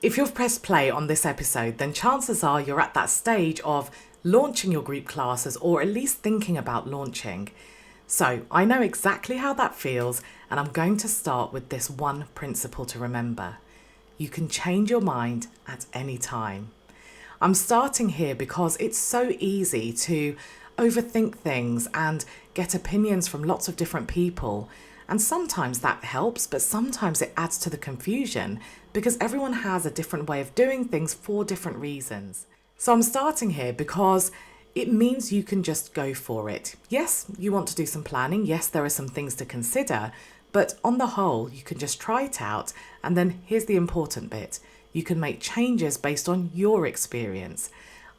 If you've pressed play on this episode, then chances are you're at that stage of launching your group classes or at least thinking about launching. So I know exactly how that feels, and I'm going to start with this one principle to remember. You can change your mind at any time. I'm starting here because it's so easy to overthink things and get opinions from lots of different people. And sometimes that helps, but sometimes it adds to the confusion because everyone has a different way of doing things for different reasons. So I'm starting here because it means you can just go for it. Yes, you want to do some planning. Yes, there are some things to consider, but on the whole, you can just try it out. And then here's the important bit. You can make changes based on your experience.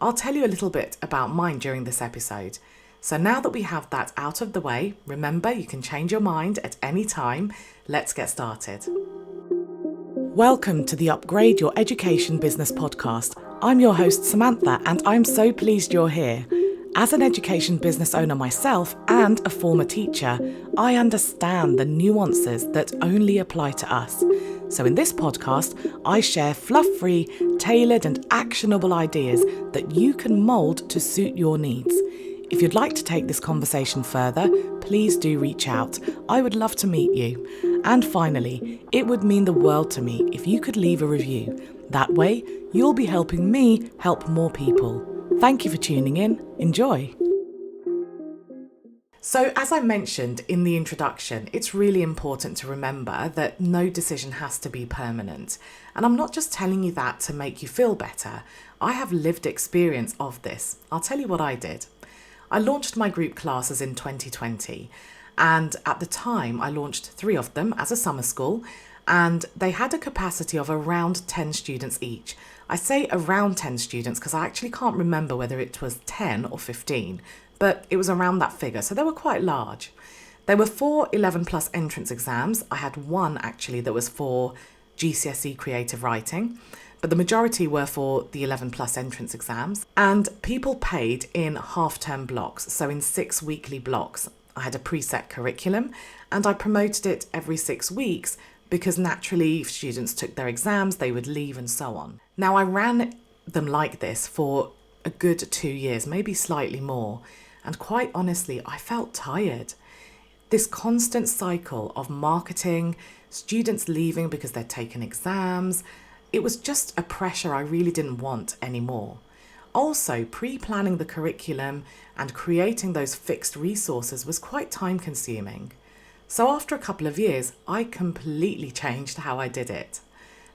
I'll tell you a little bit about mine during this episode. So now that we have that out of the way, remember you can change your mind at any time. Let's get started. Welcome to the Upgrade Your Education Business podcast. I'm your host Samantha, and I'm so pleased you're here. As an education business owner myself and a former teacher, I understand the nuances that only apply to us. So in this podcast, I share fluff-free, tailored and actionable ideas that you can mould to suit your needs. If you'd like to take this conversation further, please do reach out. I would love to meet you. And finally, it would mean the world to me if you could leave a review. That way, you'll be helping me help more people. Thank you for tuning in. Enjoy. So as I mentioned in the introduction, it's really important to remember that no decision has to be permanent. And I'm not just telling you that to make you feel better. I have lived experience of this. I'll tell you what I did. I launched my group classes in 2020, and at the time I launched 3 of them as a summer school, and they had a capacity of around 10 students each. I say around 10 students because I actually can't remember whether it was 10 or 15, but it was around that figure, so they were quite large. There were 4 11 plus entrance exams. I had one actually that was for GCSE creative writing, but the majority were for the 11 plus entrance exams, and people paid in half-term blocks, so in 6 weekly blocks. I had a preset curriculum and I promoted it every 6 weeks because naturally if students took their exams, they would leave and so on. Now I ran them like this for a good 2 years, maybe slightly more, and quite honestly, I felt tired. This constant cycle of marketing, students leaving because they'd taken exams, it was just a pressure I really didn't want anymore. Also, pre-planning the curriculum and creating those fixed resources was quite time-consuming. So after a couple of years, I completely changed how I did it.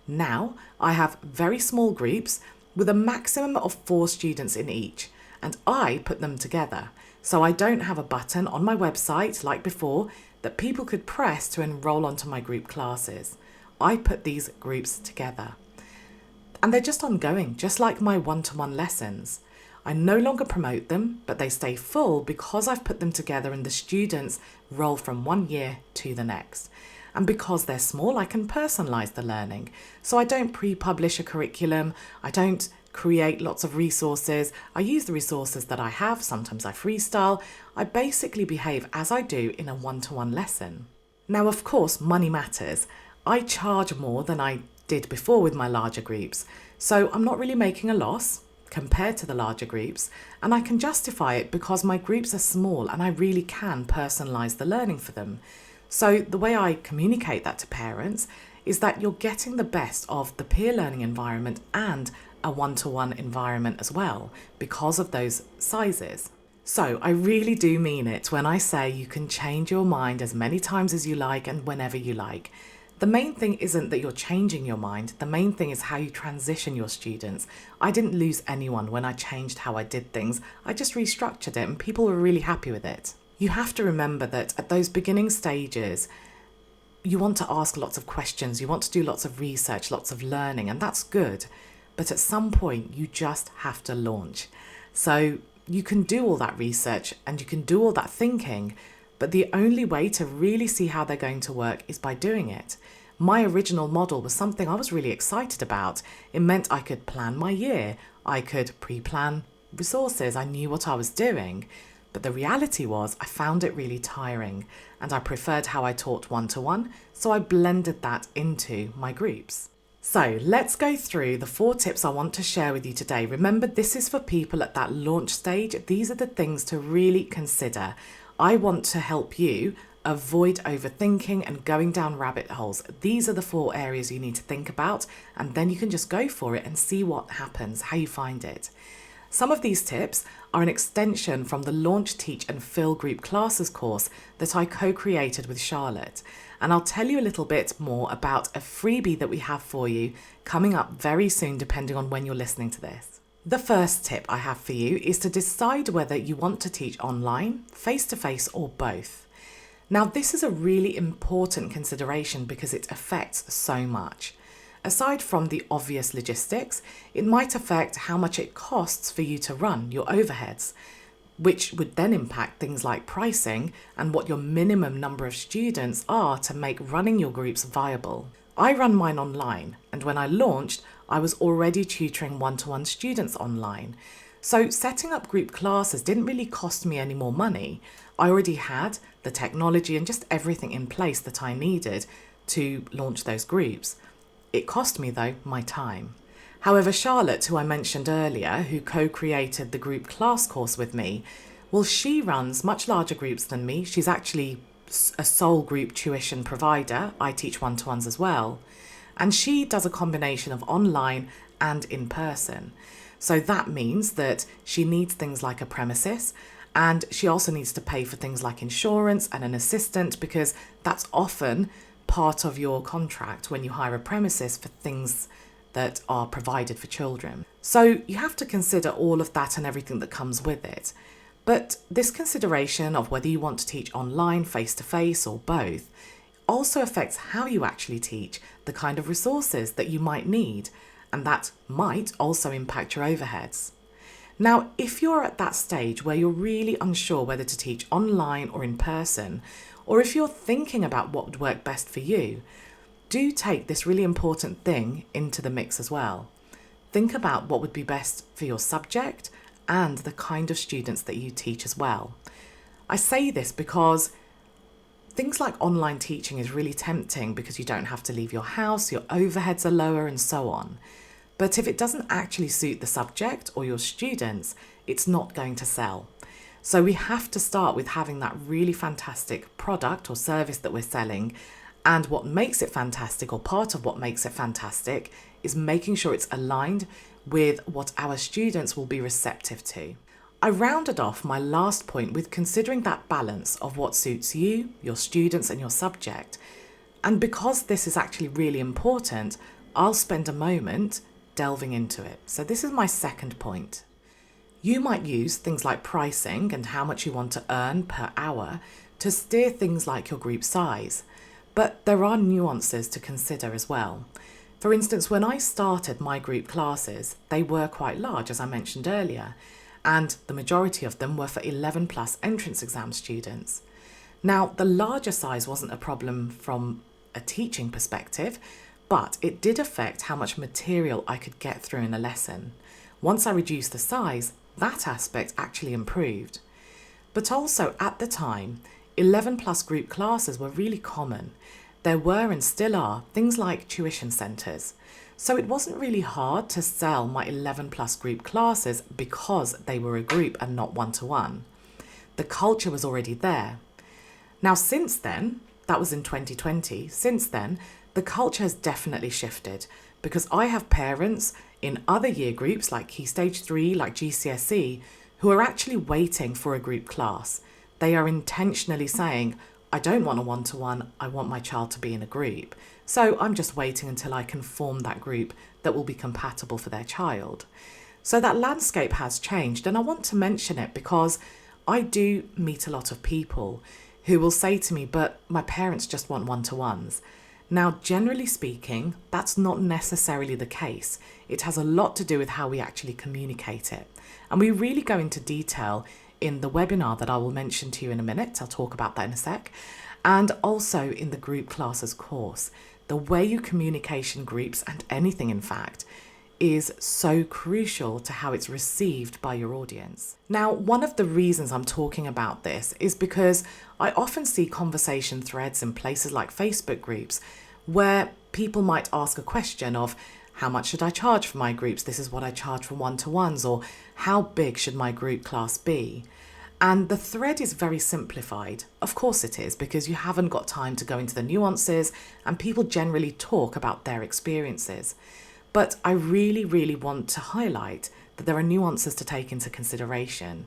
Now, I have very small groups with a maximum of 4 students in each, and I put them together. So I don't have a button on my website like before that people could press to enroll onto my group classes. I put these groups together. And they're just ongoing, just like my one-to-one lessons. I no longer promote them, but they stay full because I've put them together and the students roll from one year to the next. And because they're small, I can personalise the learning. So I don't pre-publish a curriculum, I don't create lots of resources. I use the resources that I have, sometimes I freestyle. I basically behave as I do in a one-to-one lesson. Now, of course, money matters. I charge more than I did before with my larger groups. So I'm not really making a loss compared to the larger groups, and I can justify it because my groups are small and I really can personalise the learning for them. So the way I communicate that to parents is that you're getting the best of the peer learning environment and a one-to-one environment as well because of those sizes. So I really do mean it when I say you can change your mind as many times as you like and whenever you like. The main thing isn't that you're changing your mind. The main thing is how you transition your students. I didn't lose anyone when I changed how I did things. I just restructured it and people were really happy with it. You have to remember that at those beginning stages, you want to ask lots of questions. You want to do lots of research, lots of learning, and that's good. But at some point, you just have to launch. So you can do all that research and you can do all that thinking, but the only way to really see how they're going to work is by doing it. My original model was something I was really excited about. It meant I could plan my year. I could pre-plan resources. I knew what I was doing. But the reality was I found it really tiring and I preferred how I taught one-to-one, so I blended that into my groups. So let's go through the 4 tips I want to share with you today. Remember, this is for people at that launch stage. These are the things to really consider. I want to help you avoid overthinking and going down rabbit holes. These are the 4 areas you need to think about, and then you can just go for it and see what happens, how you find it. Some of these tips are an extension from the Launch, Teach and Fill Group Classes course that I co-created with Charlotte. And I'll tell you a little bit more about a freebie that we have for you coming up very soon, depending on when you're listening to this. The first tip I have for you is to decide whether you want to teach online, face-to-face or both. Now, this is a really important consideration because it affects so much. Aside from the obvious logistics, it might affect how much it costs for you to run your overheads, which would then impact things like pricing and what your minimum number of students are to make running your groups viable. I run mine online, and when I launched, I was already tutoring one-to-one students online. So setting up group classes didn't really cost me any more money. I already had the technology and just everything in place that I needed to launch those groups. It cost me, though, my time. However, Charlotte, who I mentioned earlier, who co-created the group class course with me, well, she runs much larger groups than me. She's actually a sole group tuition provider. I teach one-to-ones as well. And she does a combination of online and in person. So that means that she needs things like a premises, and she also needs to pay for things like insurance and an assistant, because that's often part of your contract when you hire a premises for things that are provided for children. So you have to consider all of that and everything that comes with it. But this consideration of whether you want to teach online, face-to-face or both also affects how you actually teach, the kind of resources that you might need, and that might also impact your overheads. Now, if you're at that stage where you're really unsure whether to teach online or in person, or if you're thinking about what would work best for you, do take this really important thing into the mix as well. Think about what would be best for your subject and the kind of students that you teach as well. I say this because things like online teaching is really tempting because you don't have to leave your house, your overheads are lower and so on. But if it doesn't actually suit the subject or your students, it's not going to sell. So we have to start with having that really fantastic product or service that we're selling. And what makes it fantastic, or part of what makes it fantastic, is making sure it's aligned with what our students will be receptive to. I rounded off my last point with considering that balance of what suits you, your students and your subject. And because this is actually really important, I'll spend a moment delving into it. So this is my second point. You might use things like pricing and how much you want to earn per hour to steer things like your group size. But there are nuances to consider as well. For instance, when I started my group classes, they were quite large, as I mentioned earlier, and the majority of them were for 11 plus entrance exam students. Now, the larger size wasn't a problem from a teaching perspective, but it did affect how much material I could get through in a lesson. Once I reduced the size, that aspect actually improved. But also at the time, 11 plus group classes were really common. There were and still are things like tuition centres. So it wasn't really hard to sell my 11 plus group classes because they were a group and not one-to-one. The culture was already there. Now since then, that was in 2020, since then, the culture has definitely shifted because I have parents in other year groups like Key Stage 3, like GCSE, who are actually waiting for a group class. They are intentionally saying, I don't want a one-to-one, I want my child to be in a group. So I'm just waiting until I can form that group that will be compatible for their child. So that landscape has changed, and I want to mention it because I do meet a lot of people who will say to me, but my parents just want one-to-ones. Now, generally speaking, that's not necessarily the case. It has a lot to do with how we actually communicate it. And we really go into detail in the webinar that I will mention to you in a minute. I'll talk about that in a sec. And also in the group classes course. The way you communication groups, and anything in fact, is so crucial to how it's received by your audience. Now, one of the reasons I'm talking about this is because I often see conversation threads in places like Facebook groups where people might ask a question of, how much should I charge for my groups? This is what I charge for one-to-ones, or how big should my group class be? And the thread is very simplified. Of course it is, because you haven't got time to go into the nuances, and people generally talk about their experiences. But I really, really want to highlight that there are nuances to take into consideration.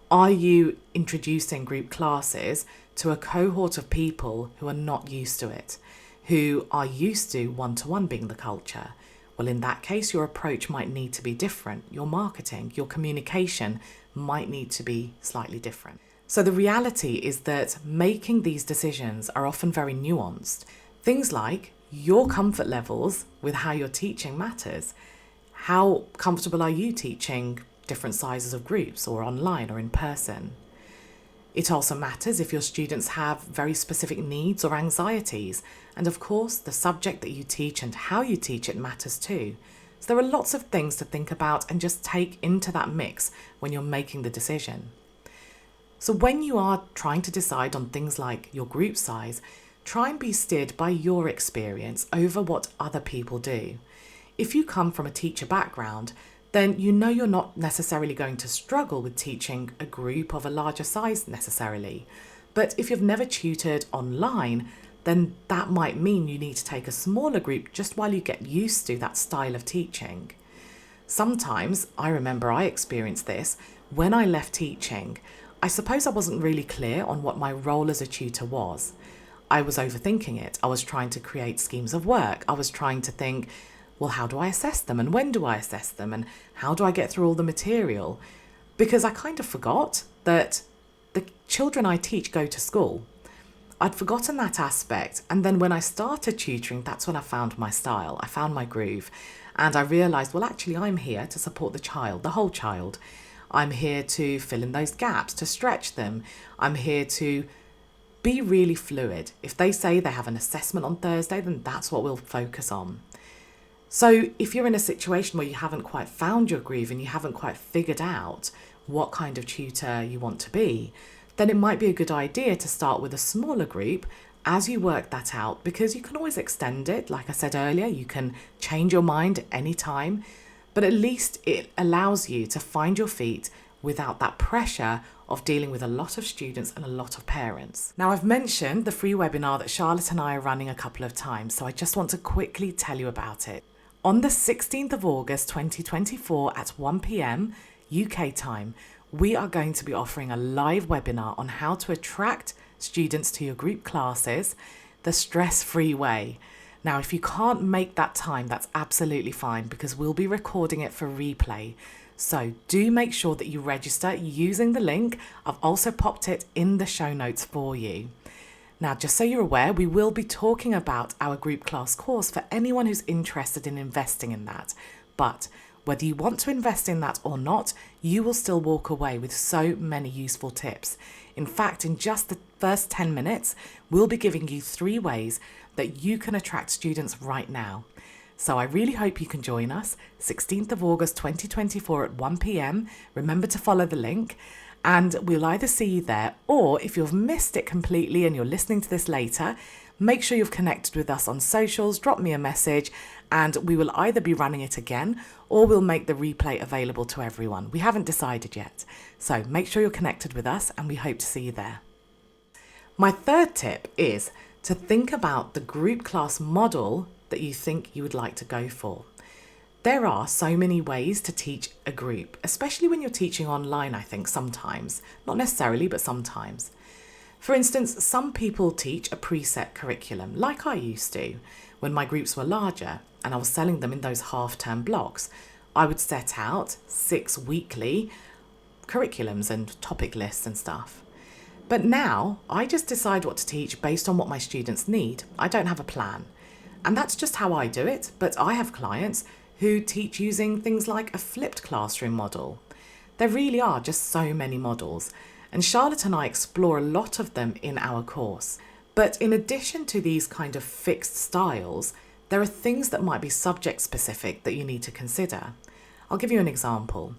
Are you introducing group classes to a cohort of people who are not used to it, who are used to one-to-one being the culture? Well, in that case, your approach might need to be different. Your marketing, your communication might need to be slightly different. So the reality is that making these decisions are often very nuanced. Things like your comfort levels with how you're teaching matters. How comfortable are you teaching different sizes of groups, or online or in person? It also matters if your students have very specific needs or anxieties. And of course, the subject that you teach and how you teach it matters too. So there are lots of things to think about and just take into that mix when you're making the decision. So when you are trying to decide on things like your group size, try and be steered by your experience over what other people do. If you come from a teacher background, then you know you're not necessarily going to struggle with teaching a group of a larger size necessarily. But if you've never tutored online, then that might mean you need to take a smaller group just while you get used to that style of teaching. Sometimes, I remember I experienced this, when I left teaching, I suppose I wasn't really clear on what my role as a tutor was. I was overthinking it. I was trying to create schemes of work. I was trying to think, well, how do I assess them, and when do I assess them, and how do I get through all the material? Because I kind of forgot that the children I teach go to school. I'd forgotten that aspect, and then when I started tutoring, that's when I found my style. I found my groove, and I realised, well, actually, I'm here to support the child, the whole child. I'm here to fill in those gaps, to stretch them. I'm here to be really fluid. If they say they have an assessment on Thursday, then that's what we'll focus on. So if you're in a situation where you haven't quite found your groove and you haven't quite figured out what kind of tutor you want to be, then it might be a good idea to start with a smaller group as you work that out, because you can always extend it. Like I said earlier, you can change your mind at any time, but at least it allows you to find your feet without that pressure of dealing with a lot of students and a lot of parents. Now, I've mentioned the free webinar that Charlotte and I are running a couple of times, so I just want to quickly tell you about it. On the 16th of August 2024 at 1 p.m. UK time, we are going to be offering a live webinar on how to attract students to your group classes the stress-free way. Now, if you can't make that time, that's absolutely fine, because we'll be recording it for replay. So do make sure that you register using the link. I've also popped it in the show notes for you. Now, just so you're aware, we will be talking about our group class course for anyone who's interested in investing in that. But whether you want to invest in that or not, you will still walk away with so many useful tips. In fact, in just the first 10 minutes, we'll be giving you 3 ways that you can attract students right now. So I really hope you can join us, 16th of August 2024 at 1 p.m. Remember to follow the link. And we'll either see you there, or if you've missed it completely and you're listening to this later, make sure you've connected with us on socials, drop me a message, and we will either be running it again or we'll make the replay available to everyone. We haven't decided yet. So make sure you're connected with us, and we hope to see you there. My third tip is to think about the group class model that you think you would like to go for. There are so many ways to teach a group, especially when you're teaching online, I think sometimes. Not necessarily, but sometimes. For instance, some people teach a preset curriculum, like I used to. When my groups were larger and I was selling them in those half-term blocks, I would set out 6 weekly curriculums and topic lists and stuff. But now I just decide what to teach based on what my students need. I don't have a plan. And that's just how I do it, but I have clients who teach using things like a flipped classroom model. There really are just so many models, and Charlotte and I explore a lot of them in our course. But in addition to these kind of fixed styles, there are things that might be subject specific that you need to consider. I'll give you an example.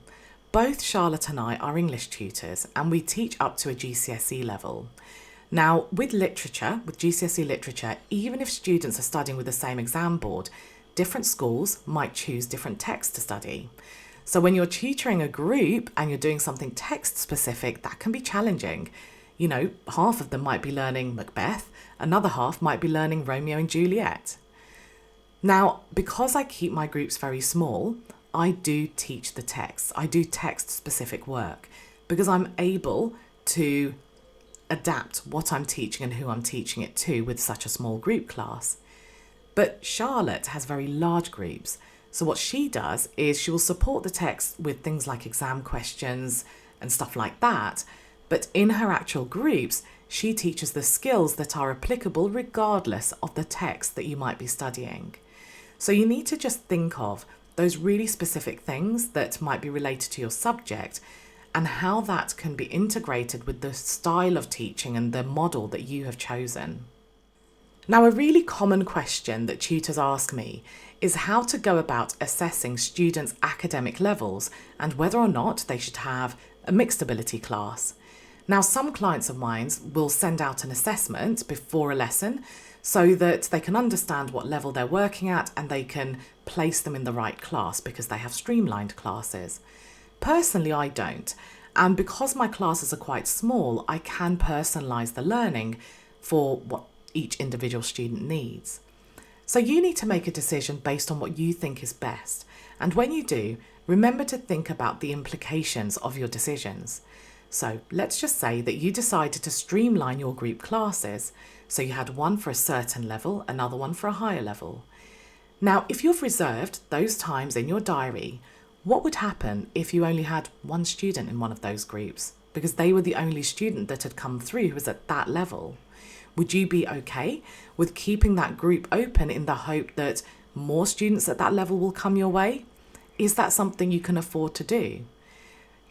Both Charlotte and I are English tutors, and we teach up to a GCSE level. Now, with literature, with GCSE literature, even if students are studying with the same exam board, different schools might choose different texts to study. So when you're tutoring a group and you're doing something text specific, that can be challenging. You know, half of them might be learning Macbeth, another half might be learning Romeo and Juliet. Now, because I keep my groups very small, I do teach the text. I do text-specific work because I'm able to adapt what I'm teaching and who I'm teaching it to with such a small group class. But Charlotte has very large groups. So what she does is she will support the text with things like exam questions and stuff like that. But in her actual groups, she teaches the skills that are applicable regardless of the text that you might be studying. So you need to just think of those really specific things that might be related to your subject and how that can be integrated with the style of teaching and the model that you have chosen. Now, a really common question that tutors ask me is how to go about assessing students' academic levels and whether or not they should have a mixed ability class. Now, some clients of mine will send out an assessment before a lesson so that they can understand what level they're working at and they can place them in the right class because they have streamlined classes. Personally, I don't. And because my classes are quite small, I can personalise the learning for what each individual student needs. So you need to make a decision based on what you think is best. And when you do, remember to think about the implications of your decisions. So let's just say that you decided to streamline your group classes. So you had one for a certain level, another one for a higher level. Now, if you've reserved those times in your diary, what would happen if you only had one student in one of those groups because they were the only student that had come through who was at that level? Would you be okay with keeping that group open in the hope that more students at that level will come your way? Is that something you can afford to do?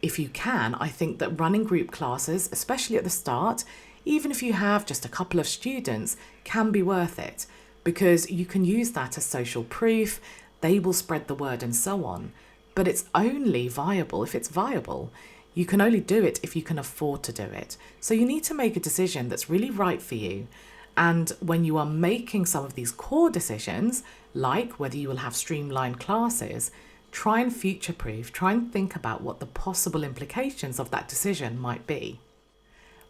If you can, I think that running group classes, especially at the start, even if you have just a couple of students, can be worth it because you can use that as social proof, they will spread the word and so on. But it's only viable if it's viable. You can only do it if you can afford to do it. So you need to make a decision that's really right for you. And when you are making some of these core decisions, like whether you will have streamlined classes, try and future-proof, try and think about what the possible implications of that decision might be.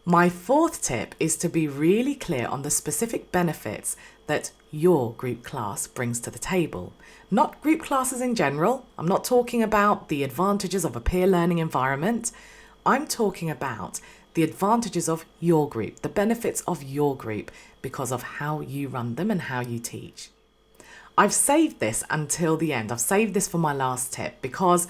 My fourth tip is to be really clear on the specific benefits that your group class brings to the table. Not group classes in general. I'm not talking about the advantages of a peer learning environment. I'm talking about the advantages of your group, the benefits of your group because of how you run them and how you teach. I've saved this until the end. I've saved this for my last tip because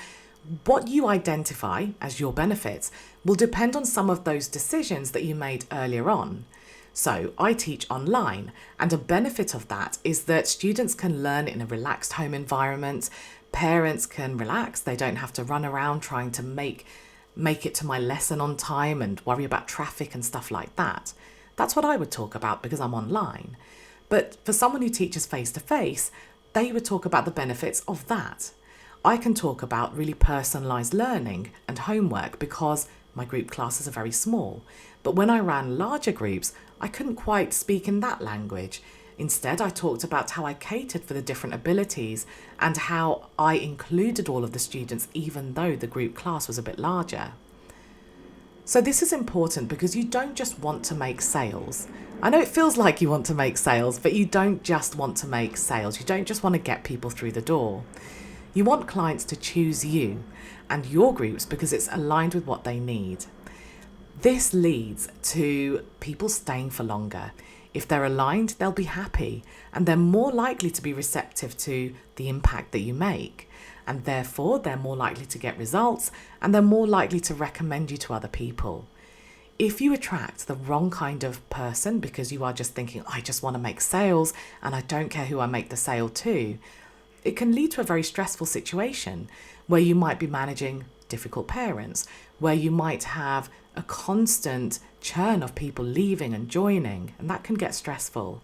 what you identify as your benefits will depend on some of those decisions that you made earlier on. So I teach online, and a benefit of that is that students can learn in a relaxed home environment. Parents can relax. They don't have to run around trying to make it to my lesson on time and worry about traffic and stuff like that. That's what I would talk about because I'm online. But for someone who teaches face-to-face, they would talk about the benefits of that. I can talk about really personalised learning and homework because my group classes are very small. But when I ran larger groups, I couldn't quite speak in that language. Instead, I talked about how I catered for the different abilities and how I included all of the students even though the group class was a bit larger. So this is important because you don't just want to make sales. I know it feels like you want to make sales, but you don't just want to make sales. You don't just want to get people through the door. You want clients to choose you and your groups because it's aligned with what they need. This leads to people staying for longer. If they're aligned, they'll be happy and they're more likely to be receptive to the impact that you make. And therefore, they're more likely to get results and they're more likely to recommend you to other people. If you attract the wrong kind of person because you are just thinking, I just want to make sales and I don't care who I make the sale to, it can lead to a very stressful situation where you might be managing difficult parents, where you might have a constant churn of people leaving and joining, and that can get stressful.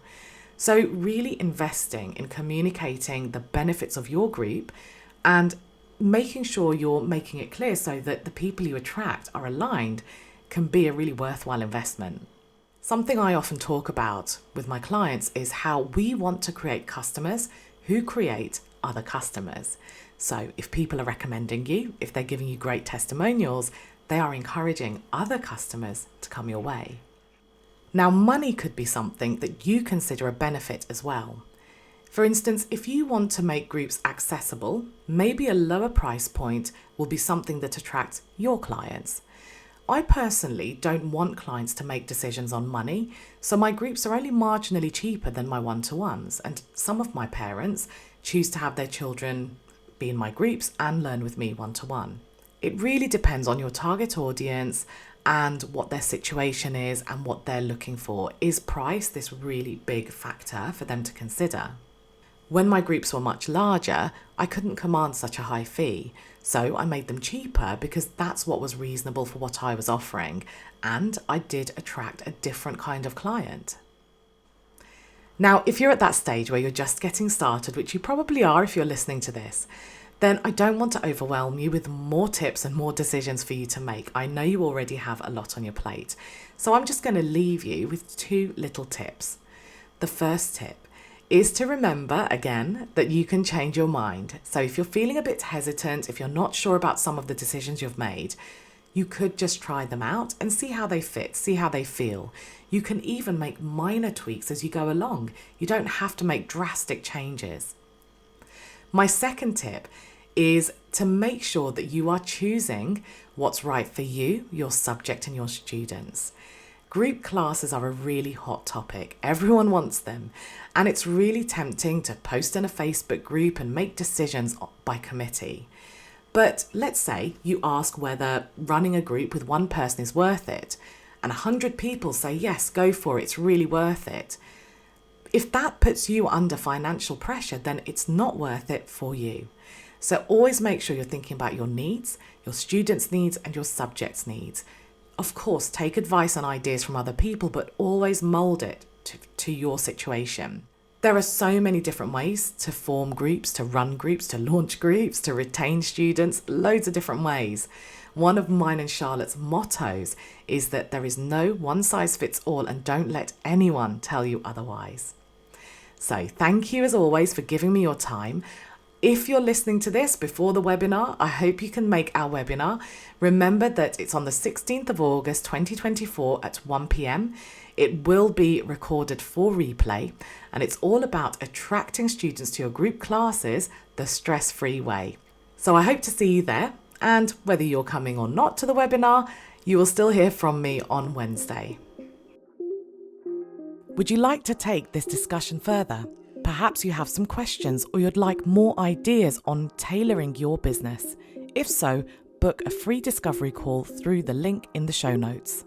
So really investing in communicating the benefits of your group and making sure you're making it clear so that the people you attract are aligned can be a really worthwhile investment. Something I often talk about with my clients is how we want to create customers who create other customers. So if people are recommending you, if they're giving you great testimonials, they are encouraging other customers to come your way. Now, money could be something that you consider a benefit as well. For instance, if you want to make groups accessible, maybe a lower price point will be something that attracts your clients. I personally don't want clients to make decisions on money, so my groups are only marginally cheaper than my one-to-ones, and some of my parents choose to have their children be in my groups and learn with me one-to-one. It really depends on your target audience and what their situation is and what they're looking for. Is price this really big factor for them to consider? When my groups were much larger, I couldn't command such a high fee, so I made them cheaper because that's what was reasonable for what I was offering, and I did attract a different kind of client. Now, if you're at that stage where you're just getting started, which you probably are if you're listening to this, then I don't want to overwhelm you with more tips and more decisions for you to make. I know you already have a lot on your plate, so I'm just going to leave you with 2 little tips. The first tip is to remember, again, that you can change your mind. So if you're feeling a bit hesitant, if you're not sure about some of the decisions you've made, you could just try them out and see how they fit, see how they feel. You can even make minor tweaks as you go along. You don't have to make drastic changes. My second tip is to make sure that you are choosing what's right for you, your subject, and your students. Group classes are a really hot topic. Everyone wants them. And it's really tempting to post in a Facebook group and make decisions by committee. But let's say you ask whether running a group with one person is worth it, and 100 people say, yes, go for it, it's really worth it. If that puts you under financial pressure, then it's not worth it for you. So always make sure you're thinking about your needs, your students' needs, and your subjects' needs. Of course, take advice and ideas from other people, but always mould it to your situation. There are so many different ways to form groups, to run groups, to launch groups, to retain students, loads of different ways. One of mine and Charlotte's mottos is that there is no one size fits all, and don't let anyone tell you otherwise. So thank you as always for giving me your time. If you're listening to this before the webinar, I hope you can make our webinar. Remember that it's on the 16th of August 2024 at 1 p.m. It will be recorded for replay, and it's all about attracting students to your group classes the stress-free way. So I hope to see you there, and whether you're coming or not to the webinar, you will still hear from me on Wednesday. Would you like to take this discussion further? Perhaps you have some questions or you'd like more ideas on tailoring your business. If so, book a free discovery call through the link in the show notes.